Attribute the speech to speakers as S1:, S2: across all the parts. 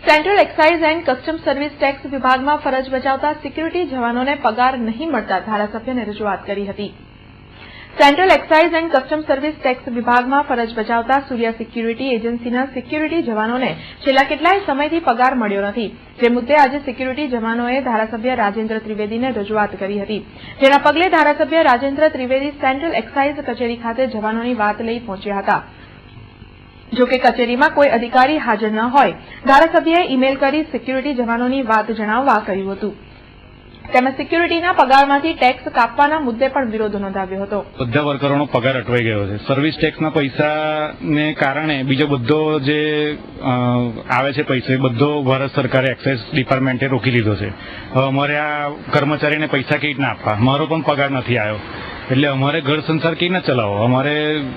S1: Central excise and custom service tax વિભાગમાં ફરજ બજાવતા સિક્યુરિટી જવાનોને પગાર નહીં મળતા ધારાસભ્યને રજૂઆત કરી હતી। Central excise and custom service tax વિભાગમાં ફરજ બજાવતા સૂર્યા સિક્યુરિટી એજન્સીના સિક્યુરિટી જવાનોને છેલ્લા કેટલાય સમયથી પગાર મળ્યો નથી, જે મુદ્દે આજે સિક્યુરિટી જવાનોએ ધારાસભ્ય રાજેન્દ્ર ત્રિવેદીને રજૂઆત કરી હતી, જેના પગલે ધારાસભ્ય રાજેન્દ્ર ત્રિવેદી સેન્ટ્રલ એક્સાઇઝ કચેરી ખાતે જવાનોની વાત લઈ પહોંચ્યા હતા। જો કે કચેરીમાં કોઈ અધિકારી હાજર ન હોય ધારાસભ્યએ ઇમેલ કરી સિક્યુરિટી જવાનોની વાત જણાવવા કહ્યું હતું। તેમજ સિક્યુરિટીના પગારમાંથી ટેક્સ કાપવાના મુદ્દે પણ વિરોધ નોંધાવ્યો હતો।
S2: બધા વર્કરોનો પગાર અટવાઈ ગયો છે। સર્વિસ ટેક્સના પૈસાને કારણે બીજો બધો જે આવે છે પૈસા બધો ભારત સરકારે એક્સાઇઝ ડિપાર્ટમેન્ટે રોકી લીધો છે। હવે અમારે આ કર્મચારીને પૈસા કેવી રીતના આપવા? મારો પણ પગાર નથી આવ્યો, એટલે અમારે ઘર સંસાર કેવી રીતના ચલાવો? અમારે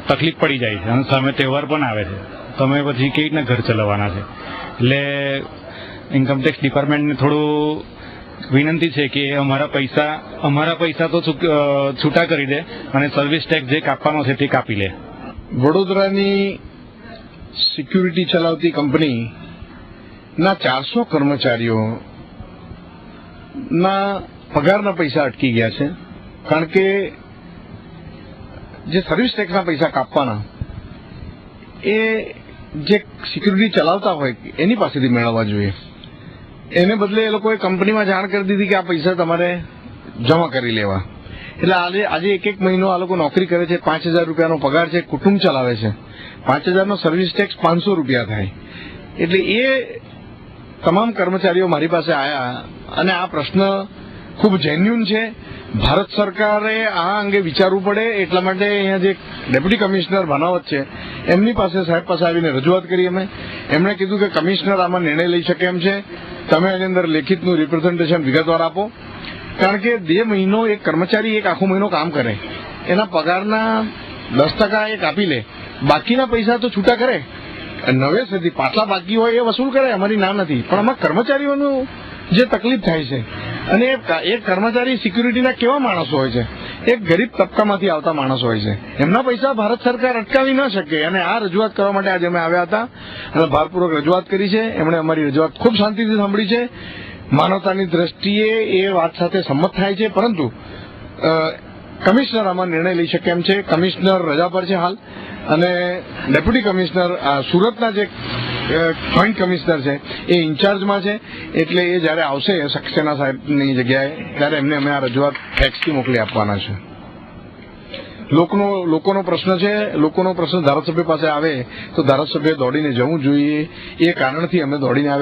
S2: તકલીફ પડી જાય છે અને સામે તહેવાર પણ આવે છે, તમે પછી કેવી રીતના ઘર ચલાવવાના છે? એટલે ઇન્કમટેક્સ ડિપાર્ટમેન્ટને થોડું વિનંતી છે કે અમારા પૈસા તો છૂટા કરી દે અને સર્વિસ ટેક્સ જે કાપવાનો છે તે કાપી લે।
S3: વડોદરાની સિક્યુરિટી ચલાવતી કંપનીના 400 કર્મચારીઓના પગારના પૈસા અટકી ગયા છે, કારણ કે જે સર્વિસ ટેક્સના પૈસા કાપવાના એ જે સિક્યુરિટી ચલાવતા હોય એની પાસેથી મેળવવા જોઈએ। એને બદલે એ લોકોએ કંપનીમાં જાણ કરી દીધી કે આ પૈસા તમારે જમા કરી લેવા, એટલે આજે એક મહિનો આ લોકો નોકરી કરે છે, 5000 રૂપિયાનો પગાર છે, કુટુંબ ચલાવે છે, 5000 નો સર્વિસ ટેક્સ 500 રૂપિયા થાય। એટલે એ તમામ કર્મચારીઓ મારી પાસે આવ્યા અને આ પ્રશ્ન ખૂબ જેન્યુન છે। ભારત સરકારે આ અંગે વિચારવું પડે, એટલા માટે અહીંયા જે ડેપ્યુટી કમિશનર બનાવત છે એમની પાસે સાહેબ પાસે આવીને રજૂઆત કરી અમે। એમણે કીધું કે કમિશનર આમાં નિર્ણય લઈ શકે એમ છે, તમે એની અંદર લેખિતનું રિપ્રેઝન્ટેશન વિગતવાર આપો, કારણ કે 2 મહિનો એક કર્મચારી એક આખો મહિનો કામ કરે, એના પગારના 10% એ કાપી લે, બાકીના પૈસા તો છૂટા કરે, નવેસરથી પાછલા બાકી હોય એ વસૂલ કરે, અમારી ના નથી, પણ આમાં કર્મચારીઓનું જે તકલીફ થાય છે, અને એક કર્મચારી સિક્યુરિટીના કેવા માણસો હોય છે, એક ગરીબ તબકામાંથી આવતા માણસો હોય છે, એમના પૈસા ભારત સરકાર અટકાવી ન શકે, અને આ રજૂઆત કરવા માટે આજે અમે આવ્યા હતા અને ભારપૂર્વક રજૂઆત કરી છે। એમણે અમારી રજૂઆત ખૂબ શાંતિથી સાંભળી છે, માનવતાની દ્રષ્ટિએ એ વાત સાથે સંમત થાય છે, પરંતુ કમિશનર આમાં નિર્ણય લઈ શકે એમ છે। કમિશનર રજા પર છે હાલ, અને ડેપ્યુટી કમિશનર સુરતના જે જોઈન્ટ કમિશનર છે એ ઇન્ચાર્જમાં છે, એટલે એ જયારે આવશે સક્સેના સાહેબની જગ્યાએ ત્યારે એમને અમે આ રજૂઆત ફેક્સથી મોકલી આપવાના છે। લોકોનો પ્રશ્ન છે, લોકોનો પ્રશ્ન ધારાસભ્ય પાસે આવે તો ધારાસભ્ય દોડીને જવું જોઈએ, એ કારણથી અમે દોડીને આવ્યા।